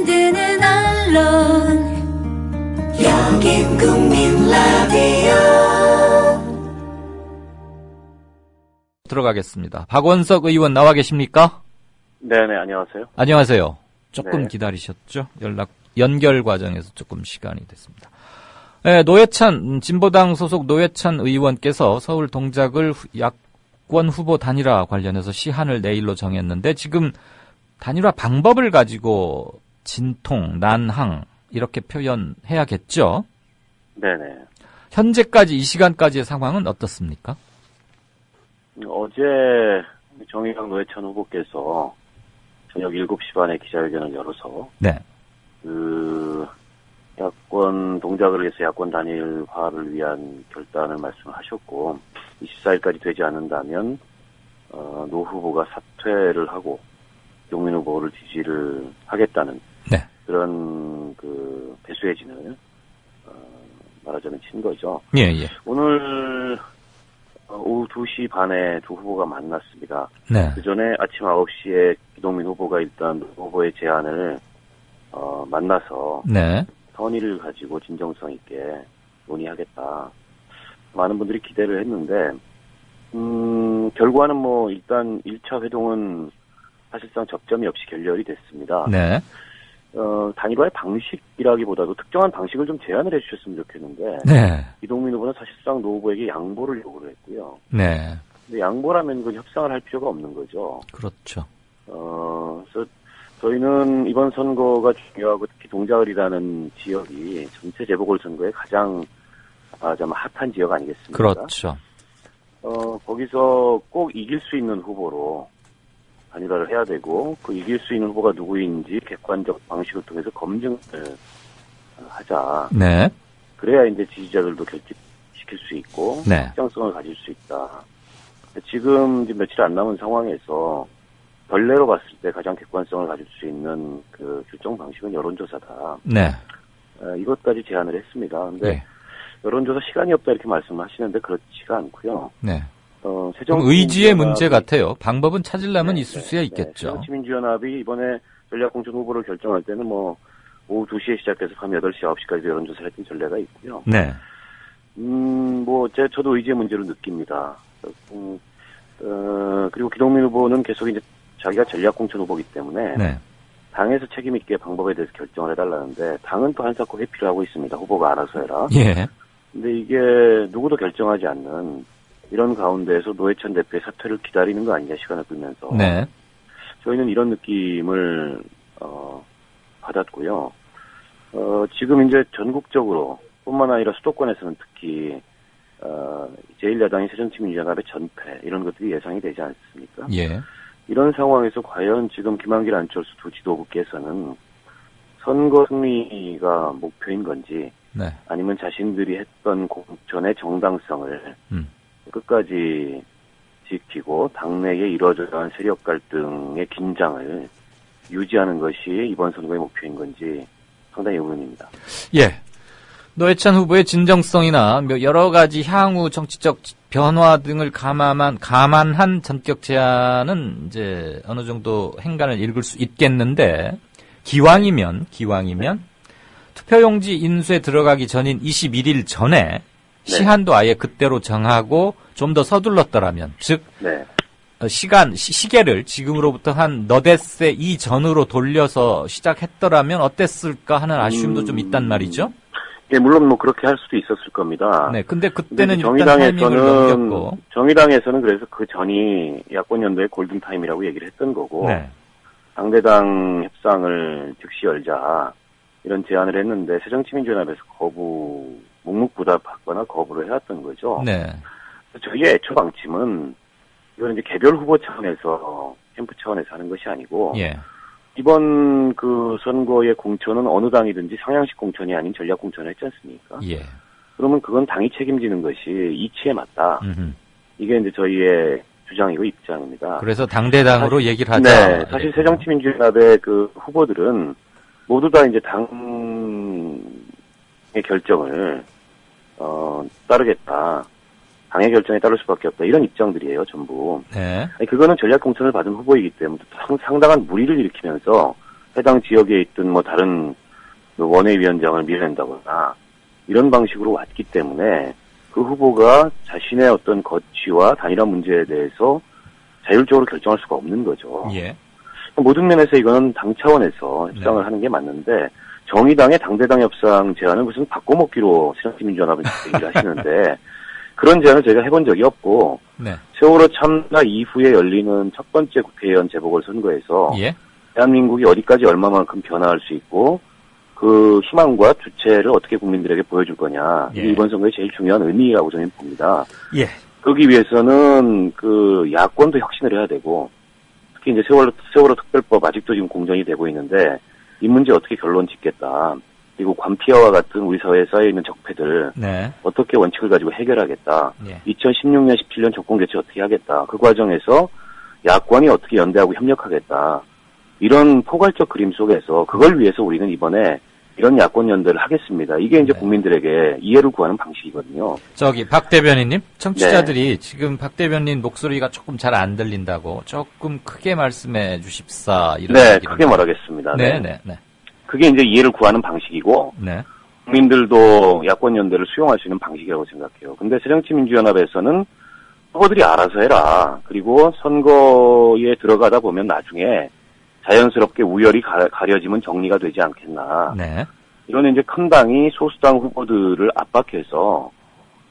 만드는 언론 여긴 국민 라디오. 들어가겠습니다. 박원석 의원 나와 계십니까? 네네, 안녕하세요. 안녕하세요. 조금 네. 기다리셨죠? 연결 과정에서 조금 시간이 됐습니다. 네, 진보당 소속 노회찬 의원께서 서울 동작을 야권 후보 단일화 관련해서 시한을 내일로 정했는데 지금 단일화 방법을 가지고 진통, 난항 이렇게 표현해야겠죠? 네네. 현재까지 이 시간까지의 상황은 어떻습니까? 어제 정의당 노회찬 후보께서 저녁 7시 반에 기자회견을 열어서 네. 야권 동작을 위해서 야권 단일화를 위한 결단을 말씀하셨고 24일까지 되지 않는다면 노 후보가 사퇴를 하고 용민 후보를 지지를 하겠다는 네. 그런 배수의 진을 말하자면 친 거죠. 예, 예. 오늘 오후 2시 반에 두 후보가 만났습니다. 네. 그 전에 아침 9시에 기동민 후보가 일단 후보의 제안을 만나서 네. 선의를 가지고 진정성 있게 논의하겠다. 많은 분들이 기대를 했는데 결과는 일단 1차 회동은 사실상 접점이 없이 결렬이 됐습니다. 네. 단일화의 방식이라기보다도 특정한 방식을 좀 제안을 해주셨으면 좋겠는데 네. 이동민 후보는 사실상 노 후보에게 양보를 요구를 했고요. 네. 근데 양보라면 그건 협상을 할 필요가 없는 거죠. 그렇죠. 그래서 저희는 이번 선거가 중요하고 특히 동작을이라는 지역이 전체 재보궐선거에 가장 핫한 지역 아니겠습니까? 그렇죠. 거기서 꼭 이길 수 있는 후보로 단일화를 해야 되고 그 이길 수 있는 후보가 누구인지 객관적 방식을 통해서 검증을 하자. 네. 그래야 이제 지지자들도 결집시킬 수 있고 네. 확장성을 가질 수 있다. 지금 이제 며칠 안 남은 상황에서 전례로 봤을 때 가장 객관성을 가질 수 있는 그 결정 방식은 여론조사다. 네. 이것까지 제안을 했습니다. 근데 예. 여론조사 시간이 없다 이렇게 말씀하시는데 그렇지가 않고요. 네. 새정 의지의 문제 같아요. 방법은 찾으려면 있을 수야 있겠죠. 새정치민주연합이 이번에 전략공천 후보를 결정할 때는 오후 2시에 시작해서 밤 8시, 9시까지 여론조사를 했던 전례가 있고요. 네. 저도 의지의 문제로 느낍니다. 그리고 기동민 후보는 계속 이제 자기가 전략공천 후보이기 때문에 네. 당에서 책임있게 방법에 대해서 결정을 해달라는데 당은 또 한사코 회피를 하고 있습니다. 후보가 알아서 해라. 예. 근데 이게 누구도 결정하지 않는 이런 가운데에서 노회찬 대표의 사퇴를 기다리는 거 아니냐, 시간을 끌면서. 네. 저희는 이런 느낌을 받았고요. 지금 이제 전국적으로 뿐만 아니라 수도권에서는 특히 제1야당인 새정치민주연합의 전패 이런 것들이 예상이 되지 않습니까? 예. 이런 상황에서 과연 지금 김한길 안철수 두 지도부께서는 선거 승리가 목표인 건지 네. 아니면 자신들이 했던 공천의 정당성을 끝까지 지키고 당내에 이루어져야 한 세력 갈등의 긴장을 유지하는 것이 이번 선거의 목표인 건지 상당히 의문입니다. 예. 노회찬 후보의 진정성이나 여러 가지 향후 정치적 변화 등을 감안한 전격 제안은 이제 어느 정도 행간을 읽을 수 있겠는데 기왕이면 투표용지 인수에 들어가기 전인 21일 전에 시한도 아예 그때로 정하고 좀 더 서둘렀더라면, 즉 네. 시계를 지금으로부터 한 너댓새 이전으로 돌려서 시작했더라면 어땠을까 하는 아쉬움도 좀 있단 말이죠. 예, 물론 그렇게 할 수도 있었을 겁니다. 네, 근데 그때는 일단 타이밍을 넘겼고. 정의당에서는 그래서 그 전이 야권 연도의 골든 타임이라고 얘기를 했던 거고, 네. 당대당 협상을 즉시 열자 이런 제안을 했는데 새정치민주연합에서 묵묵부답하거나 거부를 해왔던 거죠. 네. 저희의 애초 방침은 이건 이제 개별 후보 차원에서 캠프 차원에서 하는 것이 아니고, 예. 이번 그 선거의 공천은 어느 당이든지 상향식 공천이 아닌 전략 공천을 했지 않습니까? 예. 그러면 그건 당이 책임지는 것이 이치에 맞다. 이게 이제 저희의 주장이고 입장입니다. 그래서 당대당으로 얘기를 하자. 네, 사실 새정치민주연합의 그 후보들은 모두 다 이제 당의 결정을 따르겠다. 당의 결정에 따를 수밖에 없다. 이런 입장들이에요, 전부. 네. 아니, 그거는 전략 공천을 받은 후보이기 때문에 상당한 무리를 일으키면서 해당 지역에 있던 뭐 다른 원외위원장을 밀어낸다거나 이런 방식으로 왔기 때문에 그 후보가 자신의 어떤 거취와 단일화 문제에 대해서 자율적으로 결정할 수가 없는 거죠. 예. 모든 면에서 이거는 당 차원에서 협상을 하는 게 맞는데 정의당의 당대당 협상 제안을 무슨 바꿔먹기로 새정치민주연합은 얘기를 하시는데 그런 제안을 저희가 해본 적이 없고 네. 세월호 참사 이후에 열리는 첫 번째 국회의원 재보궐선거에서 예. 대한민국이 어디까지 얼마만큼 변화할 수 있고 그 희망과 주체를 어떻게 국민들에게 보여줄 거냐. 예. 이게 이번 선거의 제일 중요한 의미라고 저는 봅니다. 예. 그러기 위해서는 그 야권도 혁신을 해야 되고 특히 이제 세월호 특별법 아직도 지금 공정이 되고 있는데 이 문제 어떻게 결론 짓겠다. 그리고 관피아와 같은 우리 사회에 쌓여있는 적폐들 네. 어떻게 원칙을 가지고 해결하겠다. 예. 2016년, 17년 정권 개최 어떻게 하겠다. 그 과정에서 야권이 어떻게 연대하고 협력하겠다. 이런 포괄적 그림 속에서 그걸 위해서 우리는 이번에 이런 야권 연대를 하겠습니다. 이게 이제 네. 국민들에게 이해를 구하는 방식이거든요. 박 대변인님, 청취자들이 지금 박 대변인 목소리가 조금 잘 안 들린다고 조금 크게 말씀해 주십사. 이런 네, 얘기를 크게 말하겠습니다. 네. 그게 이제 이해를 구하는 방식이고 네. 국민들도 야권 연대를 수용할 수 있는 방식이라고 생각해요. 근데 새정치민주연합에서는 후보들이 알아서 해라. 그리고 선거에 들어가다 보면 나중에 자연스럽게 우열이 가려지면 정리가 되지 않겠나. 네. 이런 이제 큰 당이 소수당 후보들을 압박해서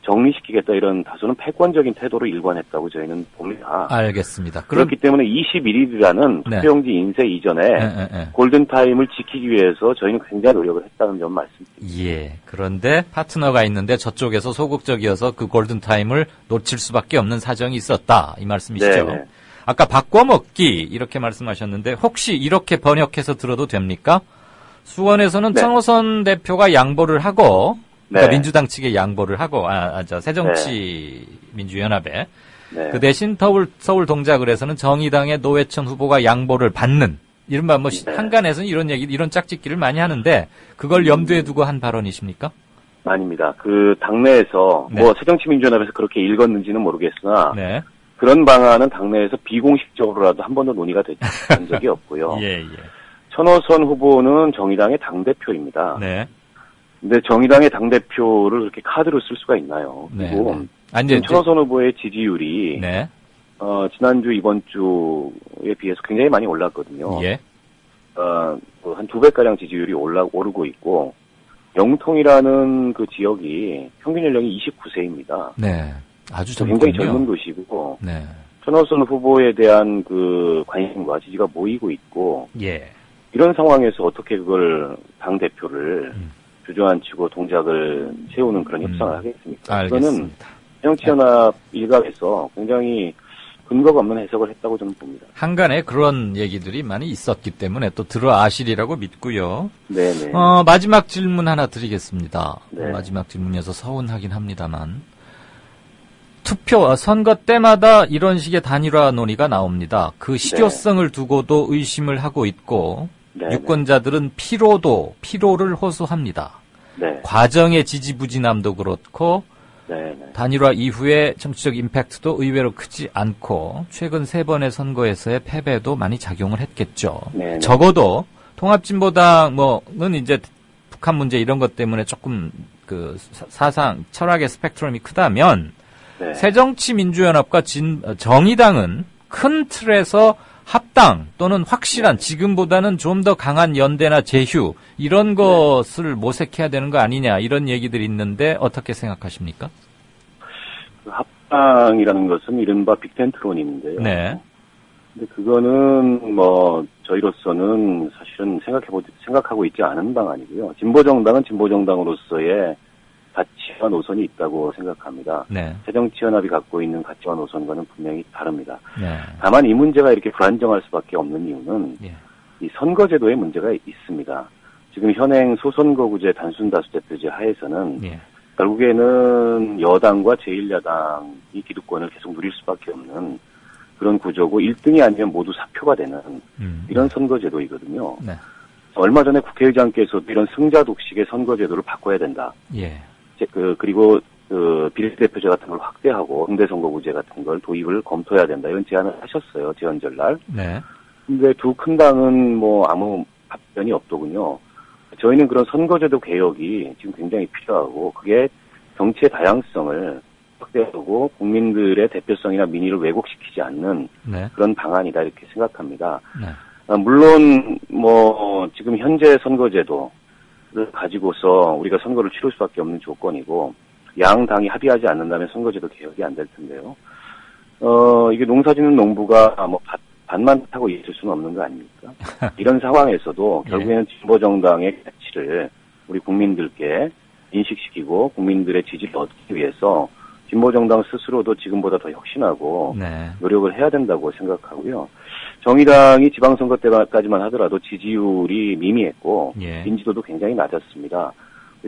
정리시키겠다 이런 다소는 패권적인 태도로 일관했다고 저희는 봅니다. 알겠습니다. 그렇기 때문에 21일이라는 네. 투표용지 인쇄 이전에 네. 골든타임을 지키기 위해서 저희는 굉장히 노력을 했다는 점 말씀드립니다. 예. 그런데 파트너가 있는데 저쪽에서 소극적이어서 그 골든타임을 놓칠 수밖에 없는 사정이 있었다. 이 말씀이시죠? 네네. 아까 바꿔먹기 이렇게 말씀하셨는데 혹시 이렇게 번역해서 들어도 됩니까? 수원에서는 네. 천호선 대표가 양보를 하고 그러니까 네. 민주당 측에 양보를 하고 새정치민주연합에 네. 그 대신 서울 동작을에서는 정의당의 노회찬 후보가 양보를 받는 이른바 뭐 네. 한간에서는 이런 짝짓기를 많이 하는데 그걸 염두에 두고 한 발언이십니까? 아닙니다. 그 당내에서 네. 뭐 새정치민주연합에서 그렇게 읽었는지는 모르겠으나 네. 그런 방안은 당내에서 비공식적으로라도 한 번도 논의가 된 적이 없고요. 예. 천호선 후보는 정의당의 당대표입니다. 네. 근데 정의당의 당대표를 그렇게 카드로 쓸 수가 있나요? 네. 그리고 아니, 천호선 후보의 지지율이 네. 지난주 이번 주에 비해서 굉장히 많이 올랐거든요. 예. 한 2배가량 지지율이 오르고 있고 영통이라는 그 지역이 평균 연령이 29세입니다. 네. 아주 굉장히 젊군요. 젊은 도시고 네. 천호선 후보에 대한 그 관심과 지지가 모이고 있고 예. 이런 상황에서 어떻게 그걸 당대표를 주저앉히고 동작을 세우는 그런 협상을 하겠습니까? 그거는 알겠습니다. 새정치연합 일각에서 굉장히 근거가 없는 해석을 했다고 저는 봅니다. 한간에 그런 얘기들이 많이 있었기 때문에 또 들어 아시리라고 믿고요. 네네. 마지막 질문 하나 드리겠습니다. 네. 마지막 질문이어서 서운하긴 합니다만. 선거 때마다 이런 식의 단일화 논의가 나옵니다. 그 실효성을 두고도 의심을 하고 있고, 네네. 유권자들은 피로를 호소합니다. 네. 과정의 지지부진함도 그렇고, 네네. 단일화 이후에 정치적 임팩트도 의외로 크지 않고, 최근 3번의 선거에서의 패배도 많이 작용을 했겠죠. 네네. 적어도 통합진보당은 이제 북한 문제 이런 것 때문에 조금 그 사상, 철학의 스펙트럼이 크다면, 네. 새정치민주연합과 정의당은 큰 틀에서 합당 또는 확실한 지금보다는 좀 더 강한 연대나 제휴 이런 것을 모색해야 되는 거 아니냐 이런 얘기들이 있는데 어떻게 생각하십니까? 그 합당이라는 것은 이른바 빅텐트론인데요. 네. 근데 그거는 뭐 저희로서는 사실은 생각하고 있지 않은 방안이고요. 진보정당은 진보정당으로서의 가치와 노선이 있다고 생각합니다. 네. 새정치연합이 갖고 있는 가치와 노선과는 분명히 다릅니다. 네. 다만 이 문제가 이렇게 불안정할 수밖에 없는 이유는 예. 이 선거제도에 문제가 있습니다. 지금 현행 소선거구제 단순다수대표제 하에서는 예. 결국에는 여당과 제1야당이 기득권을 계속 누릴 수밖에 없는 그런 구조고 1등이 아니면 모두 사표가 되는 이런 선거제도이거든요. 네. 얼마 전에 국회의장께서도 이런 승자 독식의 선거제도를 바꿔야 된다. 예. 그리고 비례대표제 같은 걸 확대하고 응대선거구제 같은 걸 도입을 검토해야 된다. 이런 제안을 하셨어요. 제헌절날. 네. 근데 두 큰 당은 뭐 아무 답변이 없더군요. 저희는 그런 선거제도 개혁이 지금 굉장히 필요하고 그게 정치의 다양성을 확대하고 국민들의 대표성이나 민의를 왜곡시키지 않는 네. 그런 방안이다 이렇게 생각합니다. 네. 물론 지금 현재 선거제도를 가지고서 우리가 선거를 치를 수밖에 없는 조건이고 양 당이 합의하지 않는다면 선거제도 개혁이 안 될 텐데요. 이게 농사짓는 농부가 반만 타고 있을 수는 없는 거 아닙니까? 이런 상황에서도 결국에는 진보정당의 가치를 우리 국민들께 인식시키고 국민들의 지지를 얻기 위해서 진보정당 스스로도 지금보다 더 혁신하고 네. 노력을 해야 된다고 생각하고요. 정의당이 지방선거 때까지만 하더라도 지지율이 미미했고 예. 인지도도 굉장히 낮았습니다.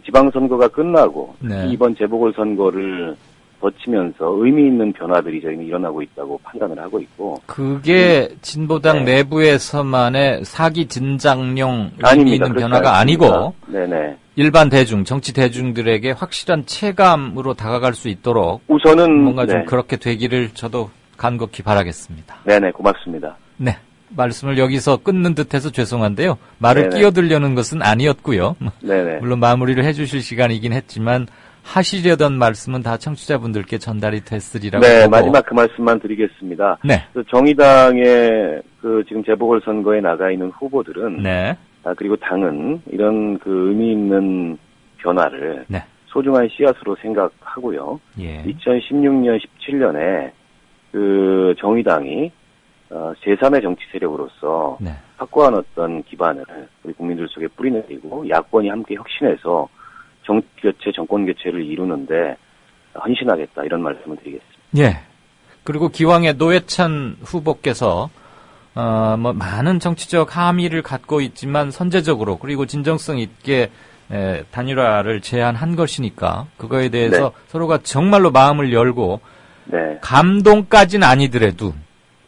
지방선거가 끝나고 네. 이번 재보궐선거를 거치면서 의미 있는 변화들이 저희는 일어나고 있다고 판단을 하고 있고 그게 진보당 네. 내부에서만의 사기 진작용 의미 아닙니다. 있는 그렇지 변화가 않습니다. 아니고 네네. 일반 대중, 정치 대중들에게 확실한 체감으로 다가갈 수 있도록 우선은 뭔가 좀 네. 그렇게 되기를 저도 간곡히 바라겠습니다. 네네 고맙습니다. 네. 말씀을 여기서 끊는 듯해서 죄송한데요. 말을 네네. 끼어들려는 것은 아니었고요. 네네. 물론 마무리를 해주실 시간이긴 했지만 하시려던 말씀은 다 청취자분들께 전달이 됐으리라고 네, 보고. 마지막 그 말씀만 드리겠습니다. 네. 정의당의 지금 재보궐선거에 나가 있는 후보들은 네. 그리고 당은 이런 의미 있는 변화를 네. 소중한 씨앗으로 생각하고요. 예. 2016년, 17년에 정의당이 제3의 정치 세력으로서 네. 확고한 어떤 기반을 우리 국민들 속에 뿌리내리고 야권이 함께 혁신해서 정치 교체, 정권 교체를 이루는데 헌신하겠다 이런 말씀을 드리겠습니다. 예. 그리고 기왕에 노회찬 후보께서 많은 정치적 함의를 갖고 있지만 선제적으로 그리고 진정성 있게 단일화를 제안한 것이니까 그거에 대해서 네. 서로가 정말로 마음을 열고 네. 감동까지는 아니더라도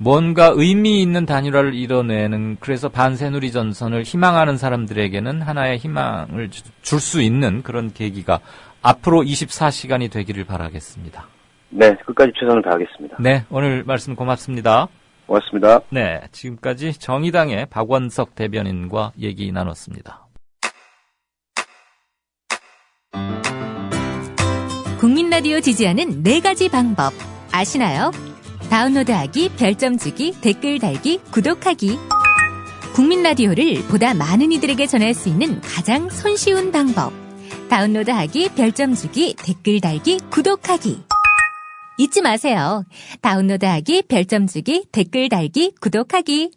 뭔가 의미 있는 단일화를 이뤄내는 그래서 반새누리 전선을 희망하는 사람들에게는 하나의 희망을 줄 수 있는 그런 계기가 앞으로 24시간이 되기를 바라겠습니다. 네, 끝까지 최선을 다하겠습니다. 네, 오늘 말씀 고맙습니다. 고맙습니다. 네, 지금까지 정의당의 박원석 대변인과 얘기 나눴습니다. 국민 라디오 지지하는 4가지 방법 아시나요? 다운로드하기, 별점 주기, 댓글 달기, 구독하기. 국민 라디오를 보다 많은 이들에게 전할 수 있는 가장 손쉬운 방법. 다운로드하기, 별점 주기, 댓글 달기, 구독하기. 잊지 마세요. 다운로드하기, 별점 주기, 댓글 달기, 구독하기.